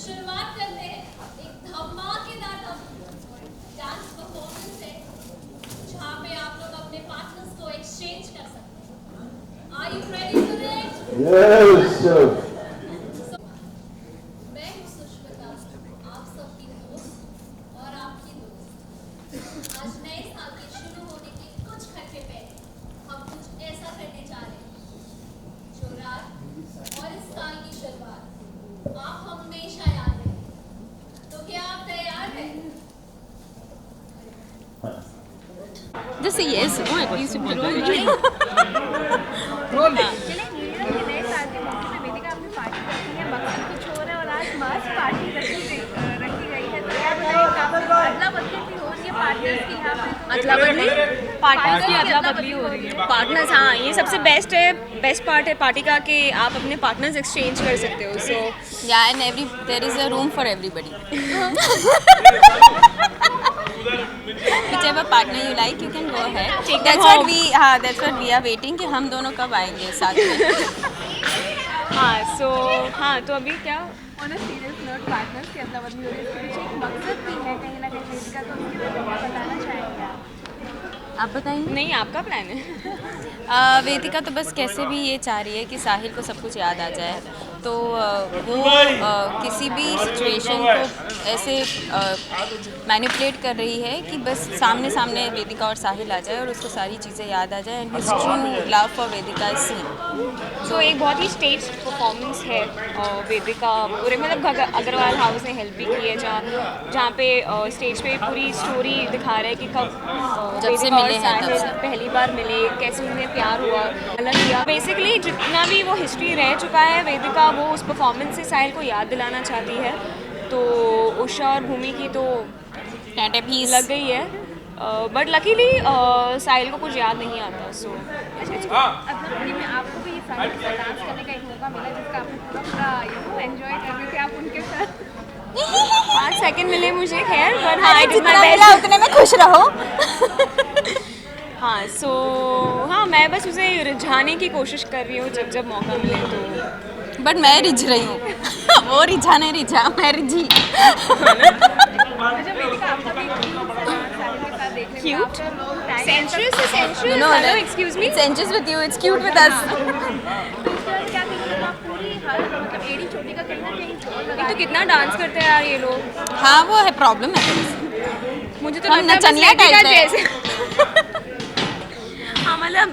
शुरुआत करते हैं एक धमाकेदार डांस परफॉर्मेंस से जहाँ पे आप लोग अपने पार्टनर्स को एक्सचेंज कर सकते हैं। Are you ready for it? Yes, sir. मैं हूँ सुष्मिता, आप सबकी दोस्त और आपकी दोस्त। आज नए साल के शुरू होने के कुछ घंटे पहले हम कुछ ऐसा करने जा रहे हैं जो रात और इस साल की शुरुआत आप हमेशा याद रखें। तो क्या आप तैयार हैं? Just say yes, no, at least you will roll. चलिए न्यू ईयर के नए साल के मौके पे वेदिका अपनी पार्टी रखी है, मकसद कुछ और है और आज मस्त पार्टी रखी गई है। तो क्या बताइए, अदला बदली भी हो रही है पार्टनर्स की यहाँ पे। अदला बदली पार्टनर्स की अदला बदली हो रही है। पार्टनर्स, हाँ, ये सबसे बेस्ट पार्ट है पार्टी का कि आप अपने पार्टनर्स एक्सचेंज कर सकते हो। सो Yeah, and there is a room for everybody. Whichever partner you like, you can go ahead. Take them That's what we are waiting कि हम दोनों कब आएंगे साथ में. हाँ, तो अभी क्या on a serious note, partners की अदला बदली हो रही है, इसके पीछे एक मकसद भी है कहीं ना कहीं वेदिका, तो उसके बारे में बताना चाहेंगे आप? आप बताएंगे. नहीं, आपका प्लान है? वेदिका तो बस कैसे भी ये चाह रही है कि साहिल को सब कुछ याद आ जाए, तो वो किसी भी सिचुएशन को ऐसे मैनिपुलेट कर रही है कि बस सामने सामने वेदिका और साहिल आ जाए और उसको सारी चीज़ें याद आ जाए, and his true love for Vedika is seen. So एक बहुत ही स्टेज परफॉर्मेंस है वेदिका पूरे, मतलब अग्रवाल हाउस ने हेल्प भी की है, जहाँ पे स्टेज पे पूरी स्टोरी दिखा रहा है कि कब जब से वेदिका और मिले हैं, तब साहिल से पहली बार मिले, कैसे उन्हें प्यार हुआ, अलग किया। बेसिकली जितना भी वो हिस्ट्री रह चुका है वेदिका, वो उस परफॉर्मेंस से साहिल को याद दिलाना चाहती है। तो उषा और भूमि की तो लग गई है, बट लकीली साहिल को कुछ याद नहीं आता। सो अदला बदली में आपको भी ये साहिल के साथ डांस करने का एक मौका मिला, जिसका आपने पूरा एंजॉय कर रहे थे आप उनके साथ। 5 सेकंड मिले मुझे, खैर, पर हाँ, जितना मिला उतने में खुश रहो. हाँ, मैं बस उसे रिझाने की कोशिश कर रही हूँ जब मौका मिले तो। बट मैं रिझ रही हूँ. वो रिझा नहीं रिझा, मैं रिझी. अच्छा वेदिका, आपका भी साहिल के साथ देखने में Cute? after long time Sensuous is sensuous. You know Hello, that. excuse me. It's sensuous with you, it's cute with us. उसके बाद क्या कहिए, आप पूरी हर मतलब एड़ी चोटी का कहीं ना कहीं जोर लगा तो कितना डांस करते हैं यार ये लोग। हाँ, वो है प्रॉब्लम है. मुझे तो हम लगता है बस नचनिया वेदिका type है. जैसे हाँ, मतलब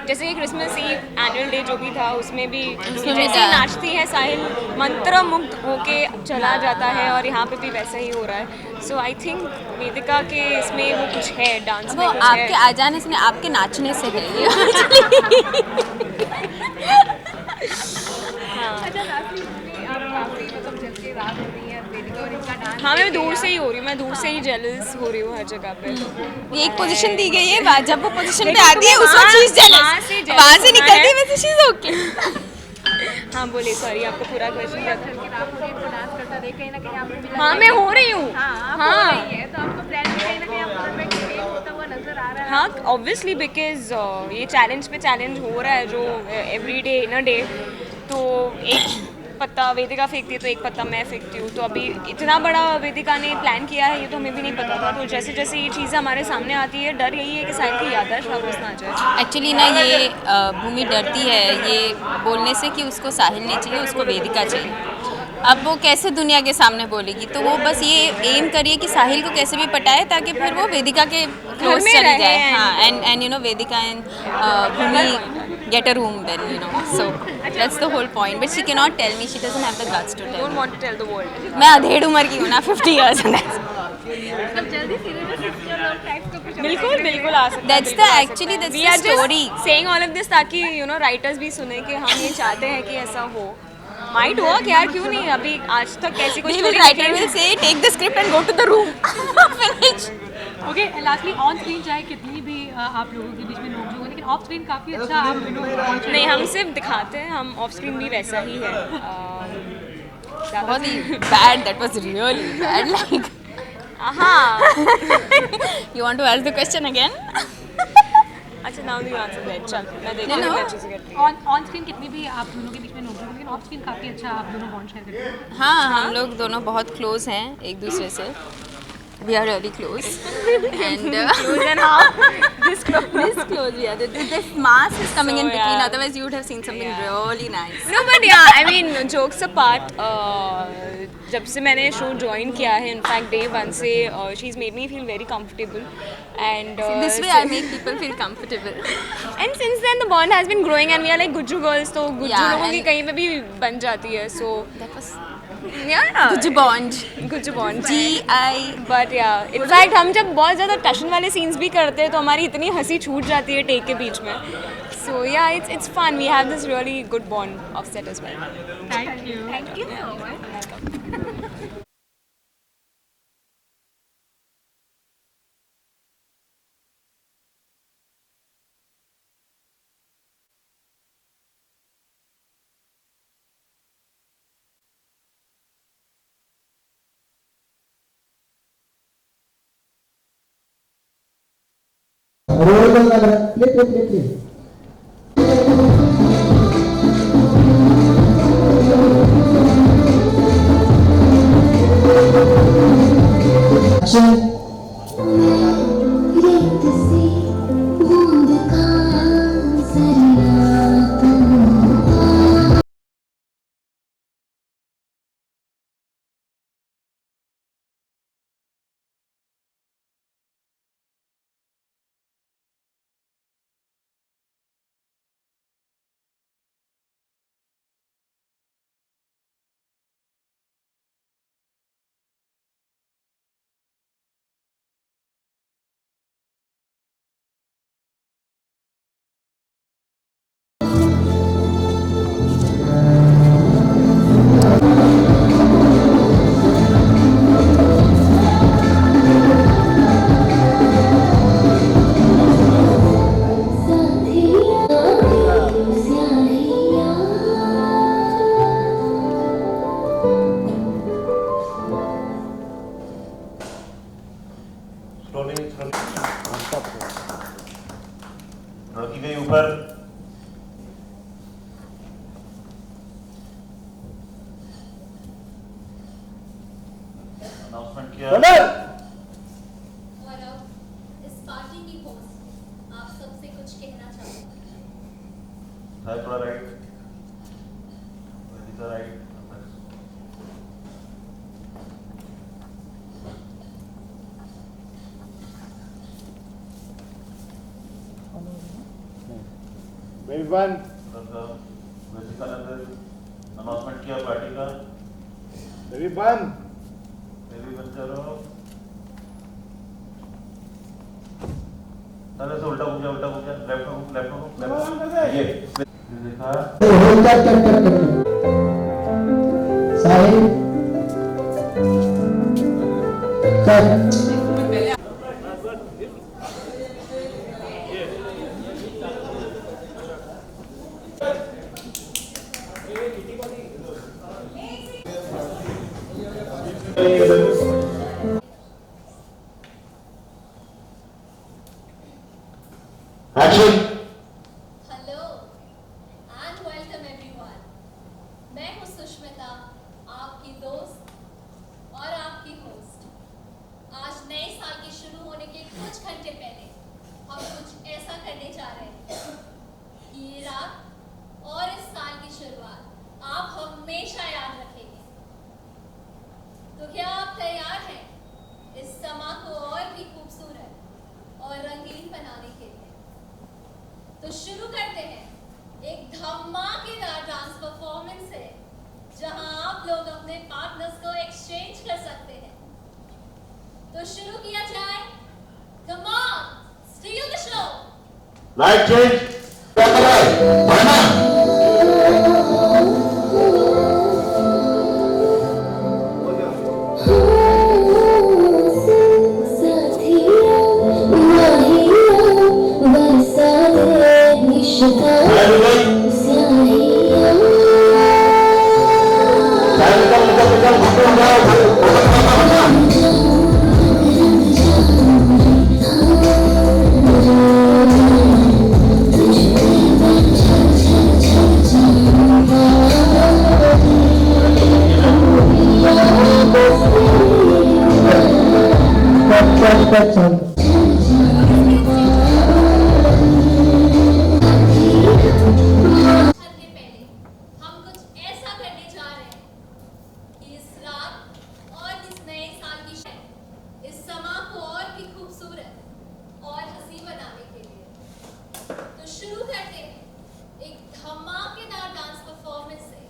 जैसे कि क्रिसमस ईव एनुअल डे जो भी था, उसमें भी उसमें भी जैसे था. नाचती है साहिल, मंत्र मुग्ध होके चला जाता है, और यहाँ पे भी वैसा ही हो रहा है। सो आई थिंक वेदिका के इसमें वो कुछ है, डांस में वो कुछ आपके है। आ जाने से नहीं, आपके नाचने से है ये. अच्छा लास्टली आप काफ़ी मतलब जल के रात हो रही है वेदिका और इनका डांस। हाँ, मैं दूर से ही हो रही हूँ, मैं दूर से ही जेलस हो रही हूँ हर जगह पे। ये एक पोजीशन दी गई है, जब वो पोजीशन पे लेकिन आती है तुम्हें उस वक्त चीज वहाँ से जेलस, jealous वहाँ से होना निकलती है है। वैसे चीज ओके. हाँ, बोलिए, सॉरी, आपका पूरा क्वेश्चन क्या था? जल के रात हो रही है तो डांस करता देख कहीं ना कहीं आपको भी हाँ, मैं हो रही हूँ। हाँ आप हो रही है, तो आपको प्लान भी कहीं ना कहीं आपको परफेक्ट फील होता हुआ नजर आ रहा है। हाँ, ऑब्वियसली, बिकॉज ये चैलेंज पे चैलेंज हो रहा है जो every day in a day. तो एक पत्ता वेदिका फेंकती है तो एक पत्ता मैं फेंकती हूँ। तो अभी इतना बड़ा वेदिका ने प्लान किया है, ये तो हमें भी नहीं पता था। तो जैसे जैसे ये चीज़ें हमारे सामने आती है, डर यही है कि साहिल की याददाश्त वापस ना आ जाए। एक्चुअली ना ये भूमि डरती है ये बोलने से कि उसको साहिल नहीं चाहिए, उसको वेदिका चाहिए. अब वो कैसे दुनिया के सामने बोलेगी, तो वो बस ये एम करिए कि साहिल को कैसे भी पटाए ताकि फिर वो वेदिका के क्लोज में चली रहे जाए. and- हाँ, and you know Vedika and Bhumi get a room then, you know, so that's the whole point, but she cannot tell me, she doesn't have the guts to tell don't me. Want to tell the world. मैं अधेड़ उम्र की हूँ ना, 50 years and that's मतलब जल्दी सीधे sister love type का कुछ बिल्कुल बिल्कुल आ सकता है। that's the actually that's We the are just story. saying all of this ताकि राइटर्स भी सुने कि हम ये चाहते हैं कि ऐसा हो। माइट हुआ कि यार क्यों नहीं, अभी आज तक कैसी कोई Maybe story writer will say take the script and go to the room. Finish. Okay, lastly on screen चाहे कितनी भी आप लोगों के बीच में नोक-झोंक हो, लेकिन ऑफ स्क्रीन काफ़ी अच्छा आप दोनों नहीं, हम सिर्फ दिखाते हैं, हम ऑफ स्क्रीन भी वैसा ही है। बहुत ही bad, that was really bad, like. हाँ, You want to ask the question again? अच्छा, नाउ यू आंसर दैट। चल, मैं देखती No, हूँ no. कितना अच्छे से करती हूँ। ऑन स्क्रीन कितनी भी आप दोनों के बीच में नोक-झोंक लेकिन ऑफ स्क्रीन काफ़ी अच्छा आप दोनों बॉन्ड शेयर करते हैं। हाँ, हम लोग दोनों बहुत क्लोज हैं एक दूसरे से। We are really close, and close and how this close. Yeah, this mask is coming So, in between. yeah. Otherwise, you would have seen something really nice. No, but yeah, I mean, jokes apart, जब से मैंने show join किया है, in fact day one से she is made me feel very comfortable and This way, I make people feel comfortable. And since then the bond has been growing and we are like Gujju girls, तो Gujju Yeah, लोगों की and- कहीं पे भी बन जाती है, सो That was yeah, good bond. Gujju bond GI. But या इनफैक्ट हम जब बहुत ज़्यादा टशन वाले सीन्स भी करते हैं तो हमारी इतनी हंसी छूट जाती है टेक के बीच में, so yeah it's fun, we have this really good bond of set as well. Thank you. Thank you so much. Roll बंद कर play play play play action रखी गई ऊपर अनाउंसमेंट किया और अब इस पार्टी की होस्ट आप सबसे कुछ कहना चाहूंगी. है थोड़ा राइट राइट बेबीवन वेदिका ने अनाउंसमेंट किया पार्टी का बेबीवन बेबी बन करो अरे से उल्टा घूम जा लेफ्ट ये देखा होल्ड कर साहिल कर action hello and welcome everyone. मैं हूं सुष्मिता, आपकी दोस्त और आपकी होस्ट. आज नए साल के शुरू होने के कुछ घंटे पहले हम कुछ ऐसा करने जा रहे हैं कि ये रात और इस साल की शुरुआत आप हमेशा याद रखेंगे. तो क्या आप तैयार हैं इस समा को और भी खूबसूरत और रंगीन बनाने के लिए? तो शुरू करते हैं एक धमाकेदार डांस परफॉर्मेंस है जहां आप लोग अपने पार्टनर्स को एक्सचेंज कर सकते हैं. तो शुरू किया जाए. Come on, steel the show. Light change Thank cut sir. करने पहले हम कुछ ऐसा करने जा रहे हैं कि इस रात और इस नए साल की इस समा को और भी खूबसूरत और हंसी बनाने के लिए तो शुरू करते हैं एक धमाकेदार डांस परफॉर्मेंस से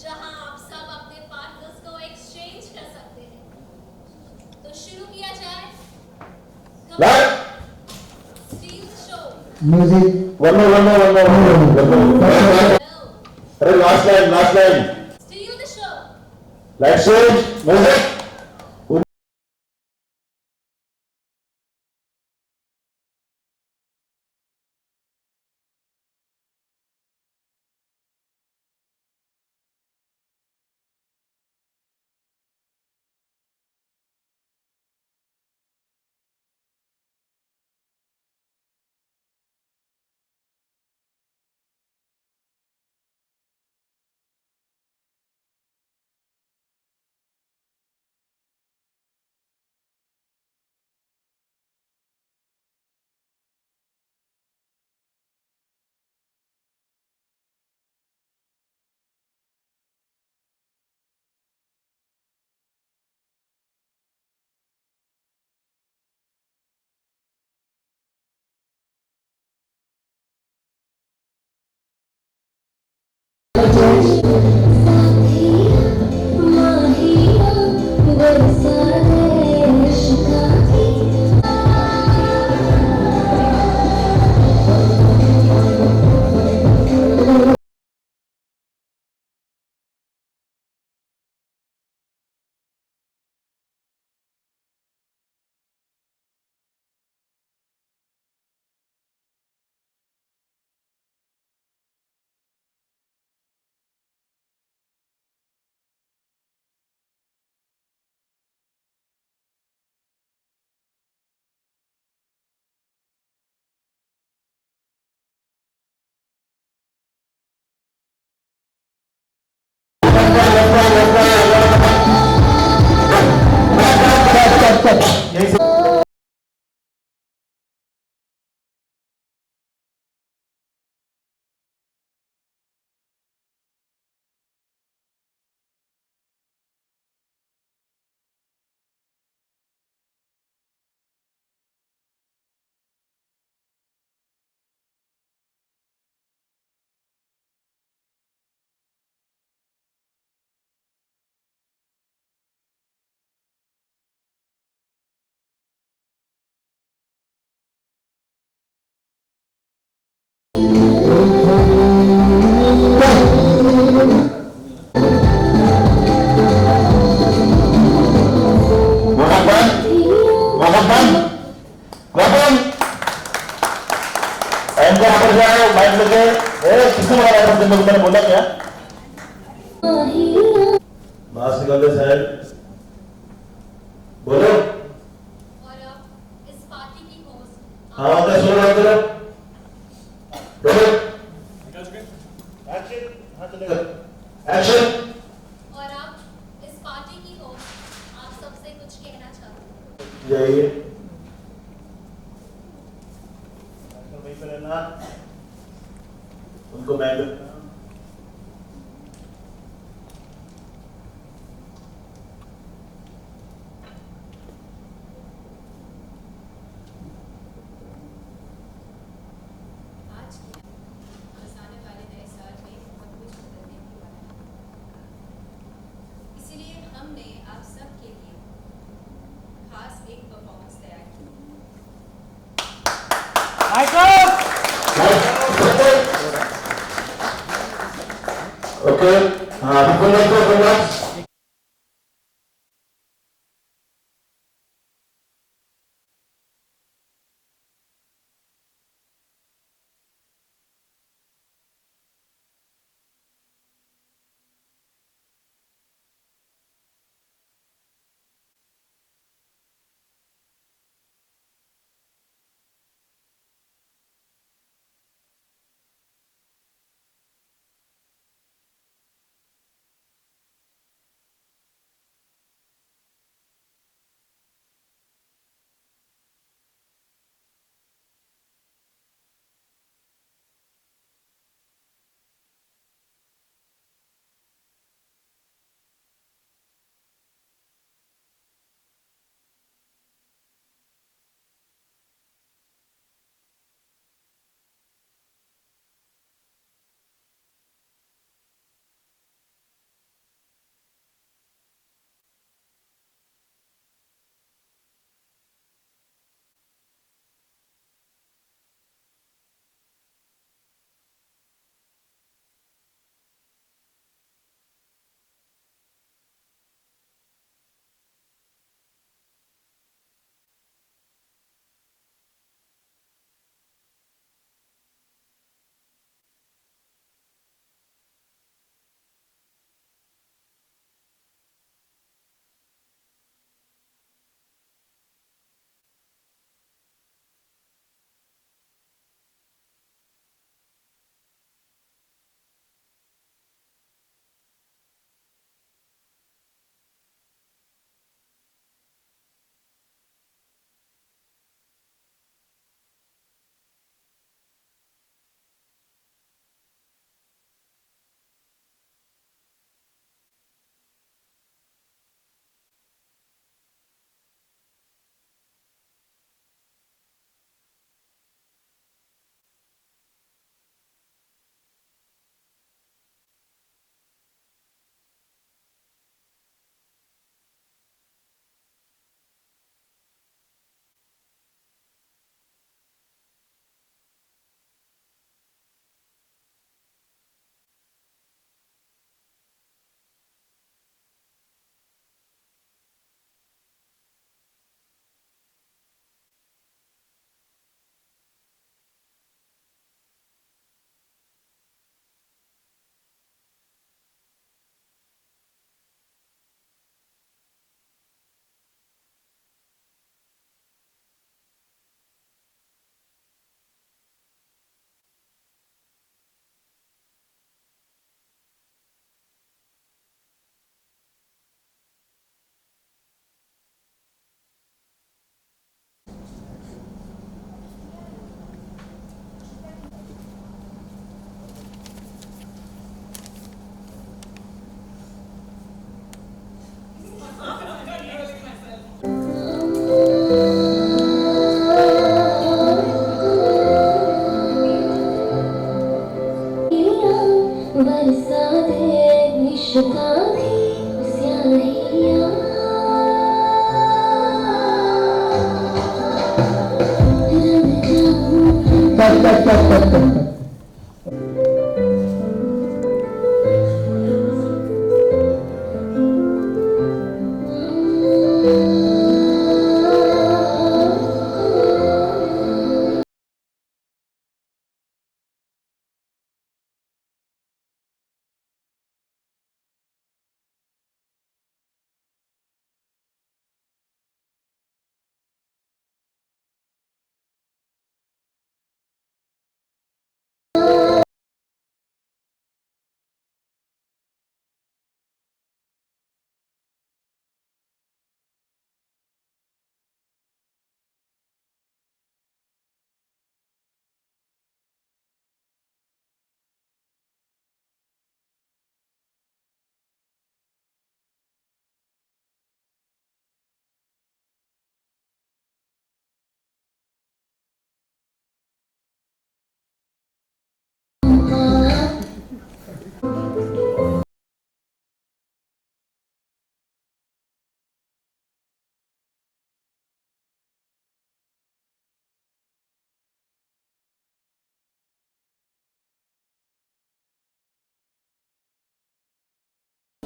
जहां आप सब अपने पार्टनर्स को एक्सचेंज कर सकते हैं। तो शुरू किया जाए। Steel the show. Music. One more, one more, one more, one more, one more. अरे last line, last line. Steal the show. Let's change. Music. मैंने बोला क्या? मास्क निकाल दे साहब। बोलो। और अब इस पार्टी की होस्ट। हाँ तो सुनो बात करो। बोलो। एक्शन। हाँ चलेगा। एक्शन। और अब इस पार्टी की होस्ट आप सबसे कुछ कहना चाहते हैं। जाइए। वहीं पे रहना। उनको मैं ओके। हाँ बिल्कुल।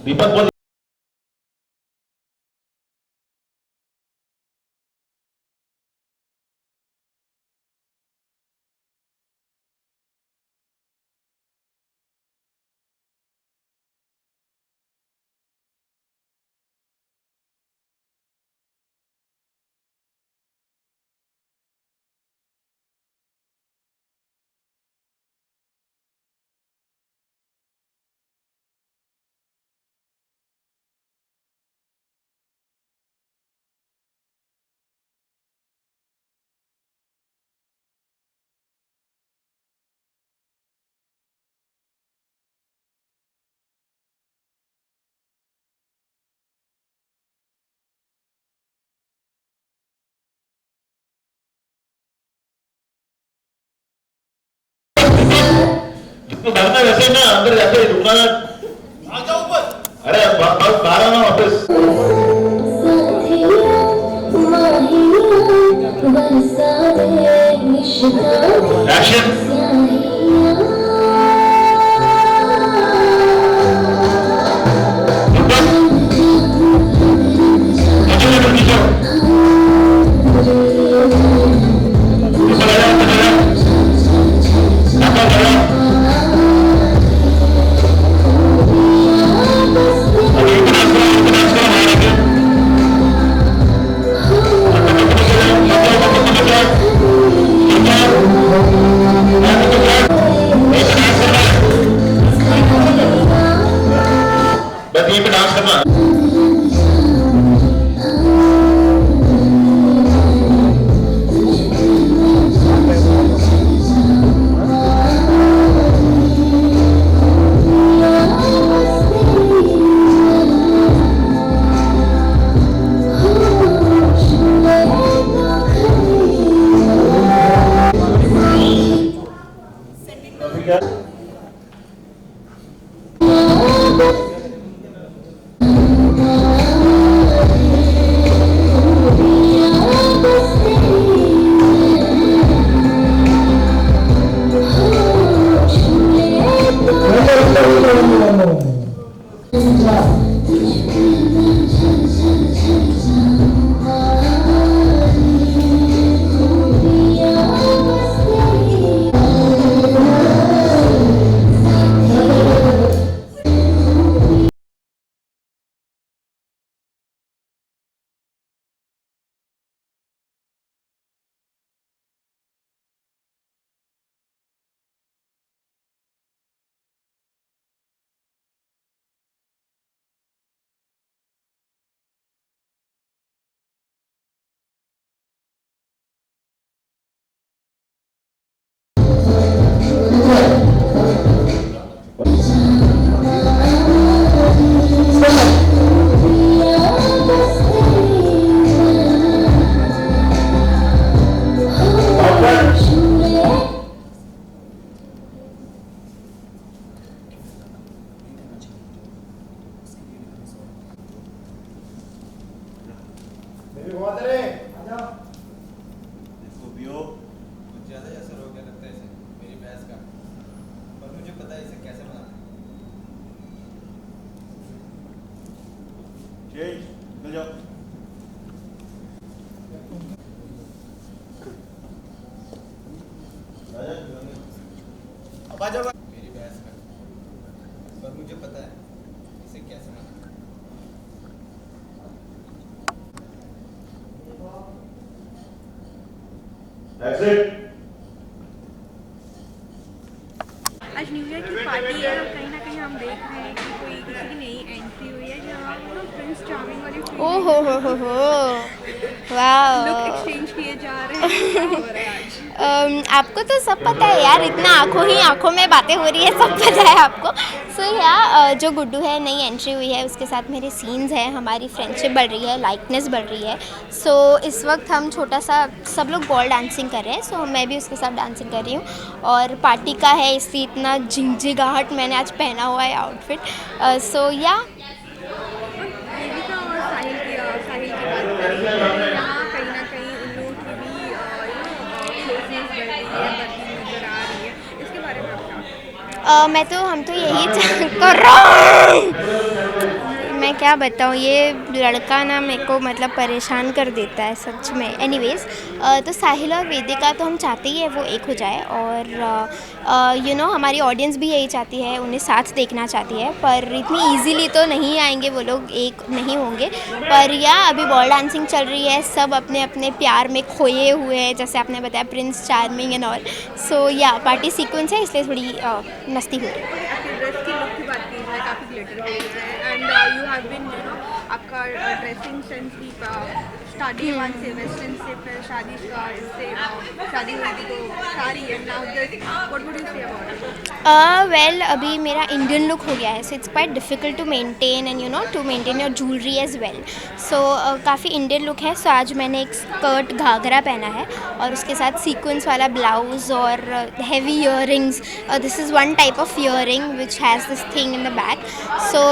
दीपक बोल। जिसको भागना वैसे ना अंदर जाते रुकना ना। आ जाओ ऊपर। अरे बाहर ना वापस। एक्शन। बस यहीं पे डांस करना। देखो बियो कुछ ज़्यादा ऐसा हो गया लगता है इसे मेरी भैंस का, पर मुझे पता है इसे कैसे बनाना है। निकल जाओ। अब आ जाओ। मेरी भैंस का, पर मुझे पता है इसे कैसे बनाना है। That's it. आज न्यू ईयर की पार्टी है और कहीं ना कहीं हम देख रहे हैं कि कोई किसी की नई एंट्री हुई है जहाँ प्रिंस चार्मिंग वाली ओ हो वाह लुक एक्सचेंज किए जा रहे हैं। क्या हो रहा है आज? आपको तो सब पता है यार, इतना आंखों ही आंखों में बातें हो रही है, सब पता है आपको। सो जो गुड्डू है नई एंट्री हुई है, उसके साथ मेरे सीन्स हैं, हमारी फ्रेंडशिप बढ़ रही है, लाइकनेस बढ़ रही है। सो इस वक्त हम छोटा सा सब लोग बॉल डांसिंग कर रहे हैं, सो मैं भी उसके साथ डांसिंग कर रही हूँ। और पार्टी का है इसलिए इतना झिंझिगाहट मैंने आज पहना हुआ है आउटफिट। सो या देविका और साहिल की बात करें यहाँ कहीं ना कहीं उन लोगों की भी क्लोजनेस बढ़ रही है, बढ़ती नजर आ रही है। इसके बारे में आप क्या? हम तो यही कर रहा हूँ क्या बताऊँ, ये लड़का ना मेरे को मतलब परेशान कर देता है सच में। एनीवेज, तो साहिल और वेदिका तो हम चाहते ही है वो एक हो जाए, और यू नो हमारी ऑडियंस भी यही चाहती है, उन्हें साथ देखना चाहती है, पर इतनी इजीली तो नहीं आएंगे वो लोग, एक नहीं होंगे। पर या अभी बॉल डांसिंग चल रही है, सब अपने अपने प्यार में खोए हुए हैं, जैसे आपने बताया प्रिंस चार्मिंग एंड ऑल। सो या पार्टी सीक्वेंस है, इसलिए थोड़ी मस्ती हो रही है। आपकी ड्रेस की लुक की बात की जाए, काफ़ी ग्लिटर हो रही है, एंड यू हैव बीन आपका ड्रेसिंग सेंस भी स्टार्टिंग वन से वेस्टर्न से, फिर शादी से शादी हुई थी तो सारी, and now this, what would you say about? Well, अभी मेरा इंडियन लुक हो गया है, so it's quite difficult to maintain and you know to maintain your jewellery as well. So काफ़ी इंडियन लुक है। सो आज मैंने एक स्कर्ट घाघरा पहना है और उसके साथ सीक्वेंस वाला ब्लाउज और heavy earrings. This is one type of earring which has this thing in the back. So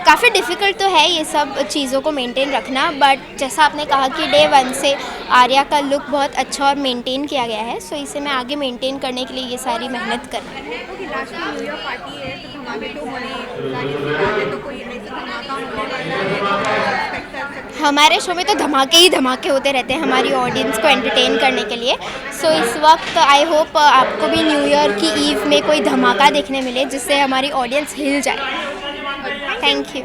काफ़ी डिफ़िकल्ट तो है ये सब चीज़ों को मेंटेन रखना, बट जैसा आपने कहा कि डे वन से आर्या का लुक बहुत अच्छा और मेंटेन किया गया है, सो इसे मैं आगे मेंटेन करने के लिए ये सारी मेहनत कर रही हूँ। ओके, लास्ट में न्यू ईयर पार्टी है तो धमाके तो होने, जाहिर सी बात है, तो कोई ऐसा धमाका होने वाला है तो एक्सपेक्ट कर सकते हैं? हमारे शो में तो धमाके ही धमाके होते रहते हैं हमारी ऑडियंस को एंटरटेन करने के लिए। सो इस वक्त आई होप आपको भी न्यू ईयर की ईव में कोई धमाका देखने मिले जिससे हमारी ऑडियंस हिल जाए। Thank you.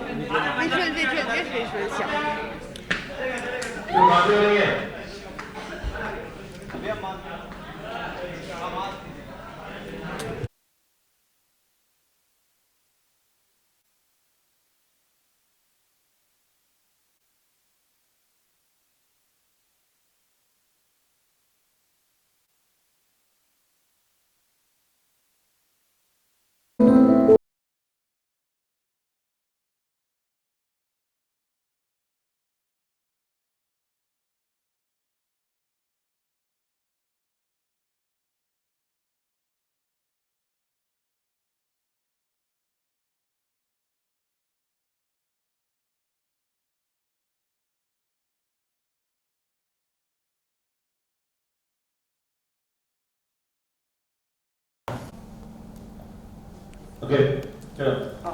Okay, चलो।